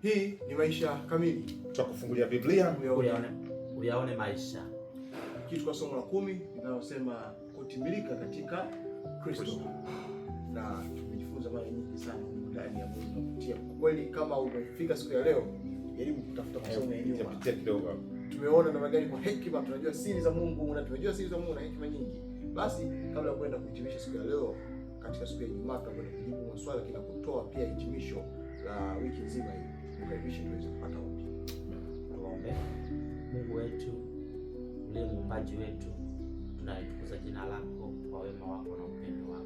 Hii ni Maisha Kamili. Tutakufungulia Biblia uyaone maisha. Kitu kwa somo la 10 linalosema kutimilika katika Kristo. Na tumejifunza mara nyingi sana ndani ya Mungu kupitia. Kwa kweli kama umefika siku ya leo, jaribu kutafuta masomo ya nyuma. Tupitie kidogo. Tumeona namna gani kwa hekima tunajua siri za Mungu na tumejua siri za Mungu na hekima nyingi. Basi kabla ya kwenda kuhitimisha siku ya leo, katika siku ya Ijumaa tutakwenda kujibu maswali kina kutoa pia hitimisho la wiki nzima hii. Tukaribishe tuweze kupata ombi. Tuombe. Mungu wetu, uliye muumbaji wetu, tunalitukuza jina lako kwa wema wako na upendo wako.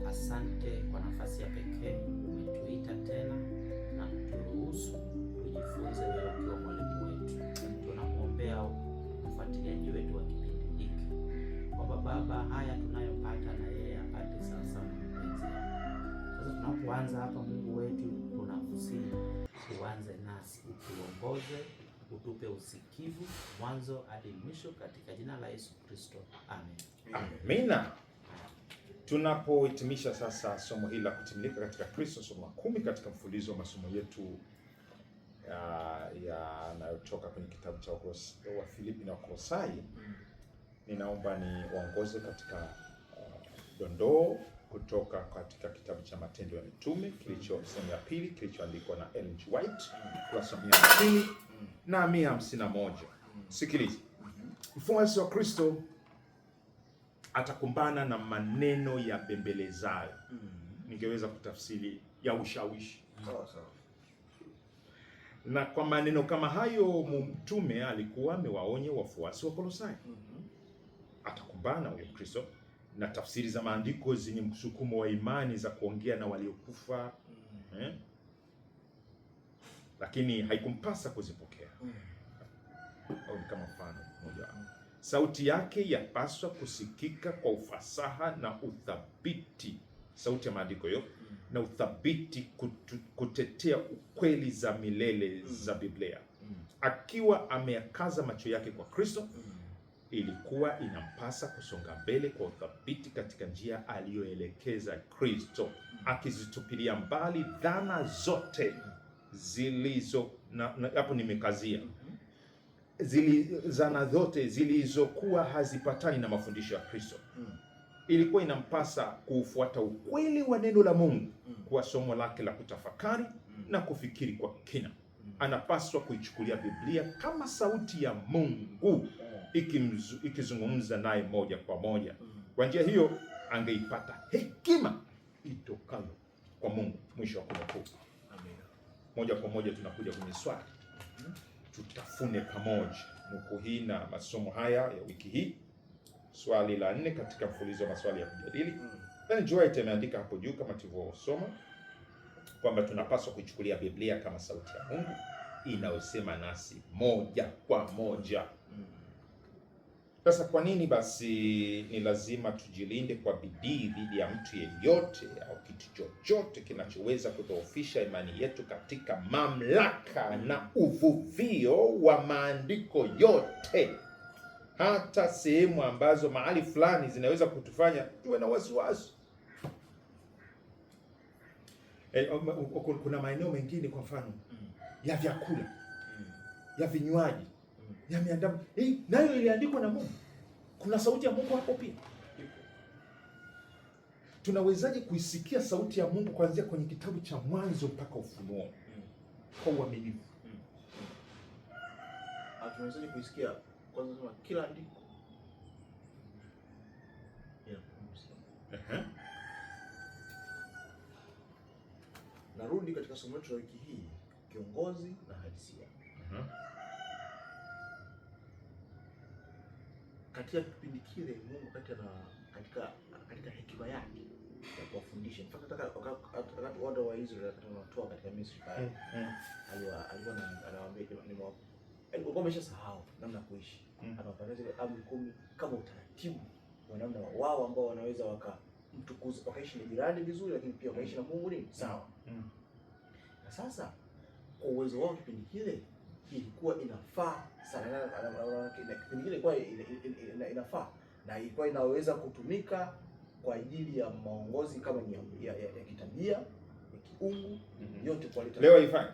Asante kwa nafasi ya pekee umetuita tena na kuturuhusu tujifunze wewe ukiwa mwalimu wetu. Tunamuombea mfuatiliaji wetu wa kipindi hiki, kwa Baba, haya tunayopata na yeye apate sasa mapenzi yako. Sasa tunapoanza hapa, Mungu wetu, tunakusihi uanze nasi, utuongoze, utupe usikivu mwanzo hadi mwisho, katika jina la Yesu Kristo, amen. Amina. Tunapohitimisha sasa somo hili la kutimilika katika Kristo, somo la 10 katika mfululizo wa masomo yetu yanayotoka kwenye kitabu cha Wafilipi na Wakolosai, ninaomba niwaongoze katika dondoo kutoka katika kitabu cha Matendo ya Mitume kilicho sehemu ya pili, kilichoandikwa na Ellen G. White, kurasa 150 na 151. Sikiliza. Mfuasi wa Kristo atakumbana na maneno ya bembelezayo. Ningeweza kutafsiri ya ushawishi. Sawa. Na kwa maneno kama hayo mtume alikuwa amewaonya wafuasi wa Kolosai. Atakumbana huyo Kristo na tafsiri za maandiko zenye msukumo wa imani za kuongea na waliokufa, lakini haikumpasa kuzipokea. Au kama mfano mmoja, sauti yake yapaswa kusikika kwa ufasaha na uthabiti, sauti ya maandiko hiyo, na uthabiti kutetea ukweli za milele za Biblia. Akiwa ameyakaza macho yake kwa Kristo, ilikuwa inampasa kusonga mbele kwa uthabiti katika njia aliyoelekeza Kristo, akizitupilia mbali dhana zote zilizo hapo nimekazia zana zote zilizokuwa hazipatani na mafundisho ya Kristo. Ilikuwa inampasa kufuata ukweli wa neno la Mungu kwa somo lake la kutafakari na kufikiri kwa kina. Anapaswa kuichukulia Biblia kama sauti ya Mungu ikizungumza naye moja kwa moja. Kwa njia hiyo angeipata hekima itokayo kwa Mungu. Mwisho wa kunukuu. Moja kwa moja tunakuja kwenye swali. Tutafune pamoja nukuu hii na masomo haya ya wiki hii. Swali la 4 katika mfululizo wa maswali ya kujadili. Ellen G. White ameandika hapo juu kama tulivyosoma kwamba tunapaswa kuichukulia Biblia kama sauti ya Mungu inayosema nasi moja kwa moja. Sasa kwa nini basi ni lazima tujilinde kwa bidii dhidi ya mtu yeyote au kitu chochote kinachoweza kudhoofisha imani yetu katika mamlaka na uvuvio wa maandiko yote, hata sehemu ambazo mahali fulani zinaweza kutufanya tuwe na wasiwasi? Kuna maeneo mengine, kwa mfano ya vyakula, ya vinywaji, ya miandamo, nayo iliandikwa na Mungu. Kuna sauti ya Mungu hapo pia. Tunawezaje kuisikia sauti ya Mungu kuanzia kwenye kitabu cha Mwanzo mpaka Ufunuo kwa uaminifu? Tunawezaje kuisikia kwanza sema kila andiko? Narudi katika somo letu la wiki hii, kiongozi na hadisia. Katika kipindi kile Mungu katika hekima yake ya kuwafundisha, wakati wana wa Israeli wanatoa katika Misri pale, anawaambia walikuwa wameshasahau namna kuishi. Anawapatia zile amri 10 kama utaratibu wa namna wao ambao wanaweza wakamtukuza, wakaishi na jirani vizuri, lakini pia wakaishi na Mungu ni sawa. Na sasa kwa uwezo wao kipindi kile ilikuwa inafaa sana, na kipindi kile ilikuwa inafaa na ilikuwa inaweza kutumika kwa ajili ya maongozi kama ni ya kitabia, ya kiungu, yote kwa leo haifai.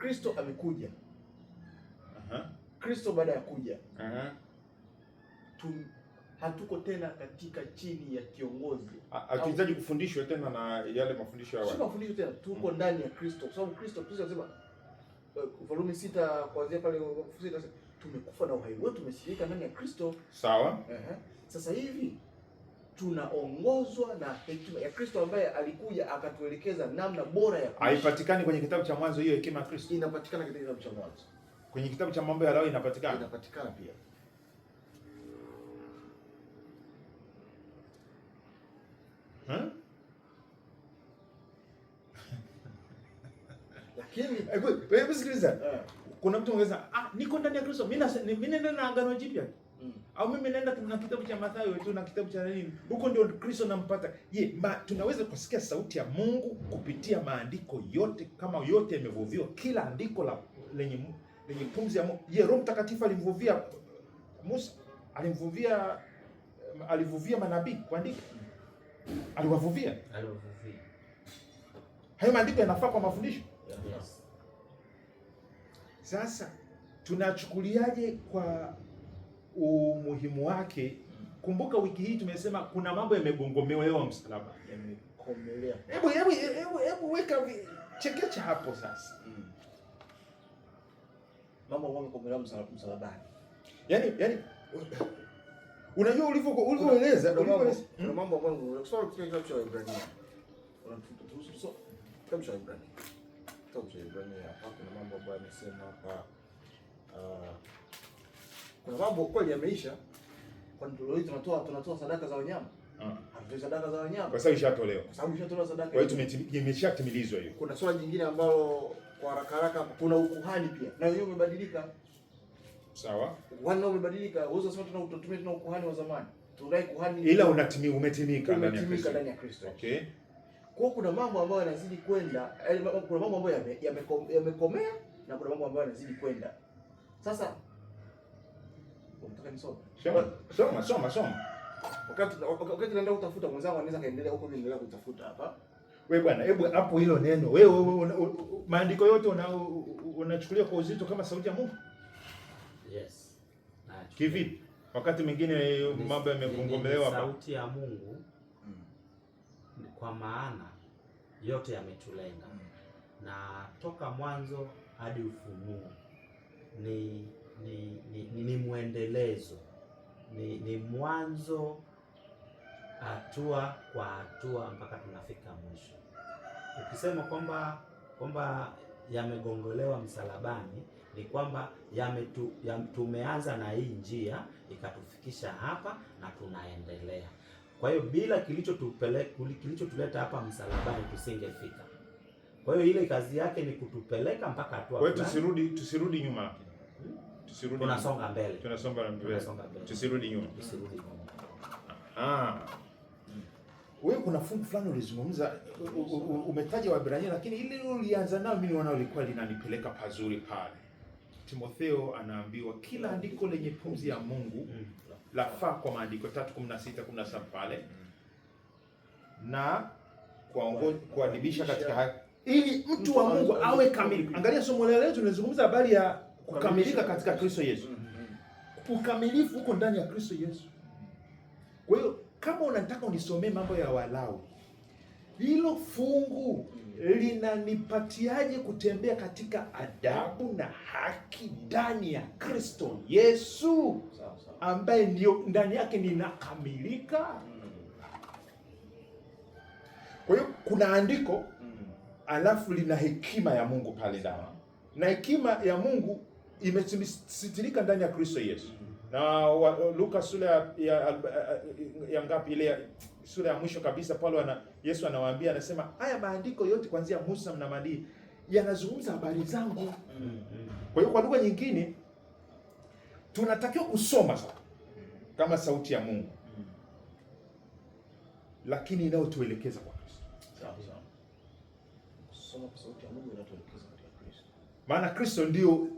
Kristo amekuja. Kristo baada ya kuja. Hatuko tena katika chini ya kiongozi. Hatuhitaji kufundishwa tena na yale mafundisho ya watu. Sio mafundisho tena, tuko ndani ya Kristo. Kwa sababu Kristo anasema Warumi 6 kuanzia pale 6, tumekufa na uhai wetu tumeshirika ndani ya Kristo. Sawa? Sasa hivi tunaongozwa na hekima ya Kristo ambaye alikuja akatuelekeza namna bora ya kuishi. Haipatikani kwenye kitabu cha Mwanzo hiyo hekima ya Kristo? Inapatikana katika kitabu cha Mwanzo. Kwenye kitabu cha Mambo ya Lawi inapatikana? Inapatikana pia. Lakini hebu sikiliza. Kuna mtu angesema, niko ndani ya Kristo. Mimi nenda na Agano Jipya. Au mimi naenda na kitabu cha Mathayo tu na kitabu cha nini? Huko ndio Kristo nampata. Tunaweza kusikia sauti ya Mungu kupitia maandiko yote, kama yote yamevuviwa, kila andiko lenye pumzi ya Mungu. Roho Mtakatifu alimvuvia Musa, alivuvia manabii kuandika. Aliwavuvia. Hayo maandiko yanafaa kwa mafundisho. Yes. Sasa tunachukuliaje kwa umuhimu wake? Kumbuka wiki hii tumesema kuna mambo yamegongomewa msalaba. Yamekomelea. Hebu weka chekecha hapo sasa. Mambo yamekomelea msalabani. Yaani unajua ulivyoeleza kuna mambo ambayo unasoma katika kitabu cha Ibrania. Unatuhusu kitabu cha Ibrania. Kitabu cha Ibrania hapa kuna mambo ambayo amesema hapa. Kuna mambo kweli yameisha. Kwa nini tunatoa sadaka za wanyama? Hatutoi sadaka za wanyama. Kwa sababu ishatolewa. Kwa sababu ishatolewa sadaka. Kwa hiyo imeshatimilizwa hiyo. Kuna swala jingine ambalo kwa haraka kuna ukuhani pia. Na hiyo umebadilika. Sawa? Ukuhani nao umebadilika. Uwezo sasa tunatumia tena ukuhani wa zamani. Tunadai kuhani ila umetimika ndani ya Kristo. Okay. Kwa kuna mambo ambayo yanazidi kwenda, kuna mambo ambayo yamekomea na kuna mambo ambayo yanazidi kwenda. Sasa unataka nisome? Soma. Wakati naenda kutafuta mwenzangu anaweza kaendelea huko, mimi naendelea kutafuta hapa. Wewe bwana, hebu hapo hilo neno. Wewe maandiko yote unachukulia kwa uzito kama sauti ya Mungu? Yes. Kivipi? Wakati mwingine mambo yamegongomelewa hapa. Sauti ya Mungu kwa maana yote yametulenga. Na toka mwanzo hadi Ufunuo ni mwendelezo. Ni mwanzo hatua kwa hatua mpaka tunafika mwisho. Ukisema kwamba yamegongolewa msalabani, ni kwamba tumeanza na hii njia ikatufikisha hapa na tunaendelea. Kwa hiyo bila kilichotuleta hapa msalabani tusingefika. Kwa hiyo ile kazi yake ni kutupeleka mpaka hatua fulani. Kwa hiyo tusirudi nyuma. Tunasonga mbele. Tunasonga mbele. Tusirudi nyuma. Wewe kuna fungu fulani ulizungumza, umetaja Waebrania, lakini ile ulianza nao mimi naona ulikuwa linanipeleka pazuri pale. Timotheo anaambiwa kila andiko lenye pumzi ya Mungu lafaa kwa maandiko 3:16-17 pale. Na kuadibisha katika haki ili mtu wa Mungu awe kamili. Angalia somo leo tunazungumza habari ya kukamilika katika Kristo Yesu. Ukamilifu uko ndani ya Kristo Yesu. Kwa hiyo kama unataka unisomee mambo ya Walawi, hilo fungu linanipatiaje kutembea katika adabu na haki ndani ya Kristo Yesu, ambaye ndio ndani yake ninakamilika. Kwa hiyo kuna andiko alafu lina hekima ya Mungu pale ndani. Na hekima ya Mungu imesitirika ndani ya Kristo Yesu. Na Luka sura ya ngapi ile sura ya mwisho kabisa pale Yesu anawaambia, anasema haya maandiko yote kuanzia Musa na manabii yanazungumza habari zangu. Kwa hiyo kwa lugha nyingine tunatakiwa kusoma sasa kama sauti ya Mungu, lakini inayotuelekeza kwa Kristo. Sawa. Kusoma kwa sauti ya Mungu inatuelekeza katika Kristo. Maana Kristo ndio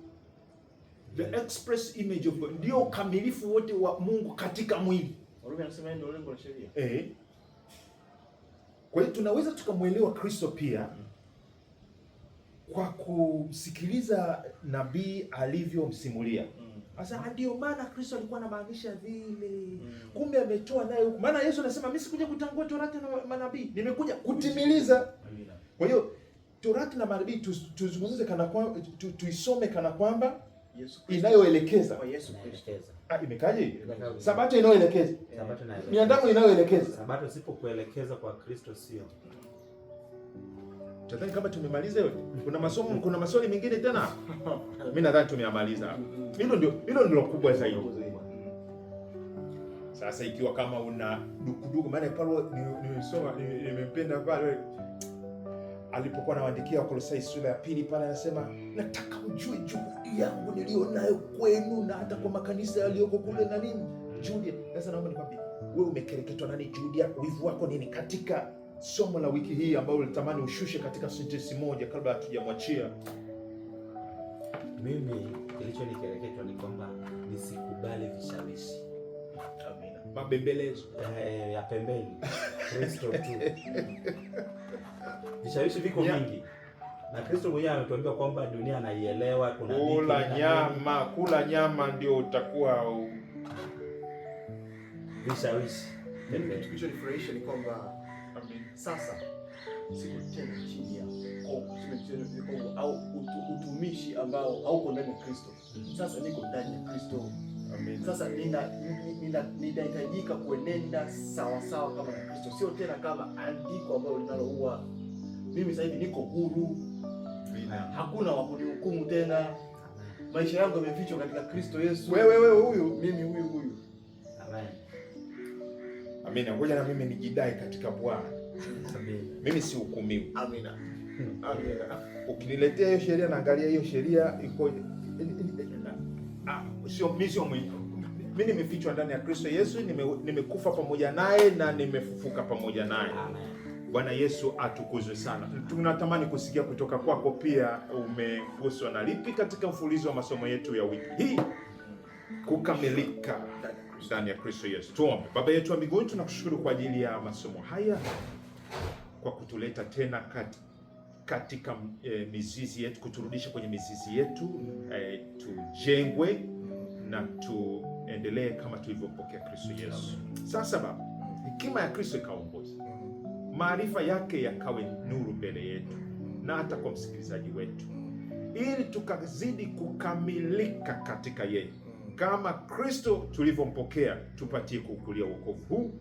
the express image of God, ndio ukamilifu wote wa Mungu katika mwili. Warumi anasema ndio lengo la sheria. Kwa hiyo tunaweza tukamwelewa Kristo pia kwa kusikiliza nabii alivyomsimulia. Sasa ndio maana Kristo alikuwa anamaanisha vile. Kumbe ametoa naye huko. Maana Yesu anasema mimi sikuja kutangua Torati na manabii, nimekuja kutimiliza. Kwa hiyo Torati na manabii tuzungumze kana kwamba tuisome kana kwamba inayoelekeza kwa Yesu Kristo. Imekaje? Sabato inayoelekeza. Sabato inayoelekeza. Miandamo inayoelekeza. Sabato sipokuelekeza kwa Kristo sio. Tadhani kama tumemaliza yote. Kuna maswali mengine tena? Mimi nadhani tumeyamaliza. Hilo ndilo kubwa zaidi. Sasa ikiwa kama una dukuduku, maana Paulo nimempenda pale alipokuwa anawaandikia Wakolosai sura ya 2 pale anasema nataka ujue juhudi yangu nilionayo kwenu na hata kwa makanisa yaliyoko kule na nini. Juhudi. Sasa naomba nikwambie, wewe umekereketwa nani juhudi yako, wivu wako nini katika somo la wiki hii ambao ulitamani ushushe katika sentensi moja kabla hatujamwachia? Mimi kilichonikereketwa ni kwamba nisikubali vishawishi. Amina. Mabembelezo ya pembeni. Kristo tu. Vishawishi viko vingi. Na Kristo mwenyewe ametuambia kwamba dunia anaielewa, kuna kula nyama ndio utakuwa vishawishi. Mimi kilichonifurahisha ni kwamba sasa siko tena chini ya au utumishi ambao hauko ndani ya Kristo. Sasa niko ndani ya Kristo. Amen. Sasa ninahitajika kuenenda sawa sawa kama na Kristo, sio tena kama andiko ambalo linaloua. Mimi sasa hivi niko huru. Hakuna wa kunihukumu tena. Maisha yangu yamefichwa katika Kristo Yesu. Wewe huyu, mimi huyu. Amen. Amina. Ngoja na mimi nijidai katika Bwana. Amen. Mimi si hukumiwi. Amina. Amina. Ukiniletea hiyo sheria na angalia hiyo sheria iko mimi nimefichwa ndani ya Kristo Yesu, nimekufa pamoja naye na nimefufuka pamoja naye. Bwana Yesu atukuzwe sana. Tunatamani kusikia kutoka kwako pia, umeguswa na lipi katika mfululizo wa masomo yetu ya wiki hii kukamilika ndani ya Kristo Yesu. Tuombe. Baba yetu wa mbinguni, tunakushukuru kwa ajili ya masomo haya, kwa kutuleta tena katika mizizi yetu, kuturudisha kwenye mizizi yetu, tujengwe na tuendelee kama tulivyopokea Kristo Yesu. Sasa Baba, hekima ya Kristo ikaongoza, maarifa yake yakawe nuru mbele yetu na hata kwa msikilizaji wetu, ili tukazidi kukamilika katika yeye kama Kristo tulivyompokea, tupatie kuukulia wokovu huu,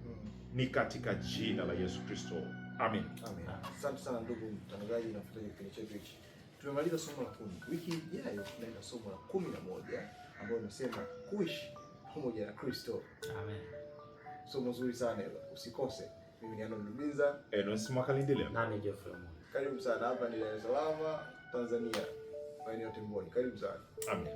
ni katika jina la Yesu Kristo. Amen. Amen. Asante sana ndugu mtangazaji na mfuatiliaji kipindi chetu hiki. Tumemaliza somo la 10. Wiki ijayo tunaenda somo la 11 ambalo linasema kuishi pamoja na Kristo. Amen. Somo zuri sana hilo. Usikose. Mimi ni Arnold Lubinza. Enos Mwakalindile. Nani Geoffrey. Karibu sana hapa ni Dar es Salaam, Tanzania. Maeneo Temboni. Karibu sana. Amen.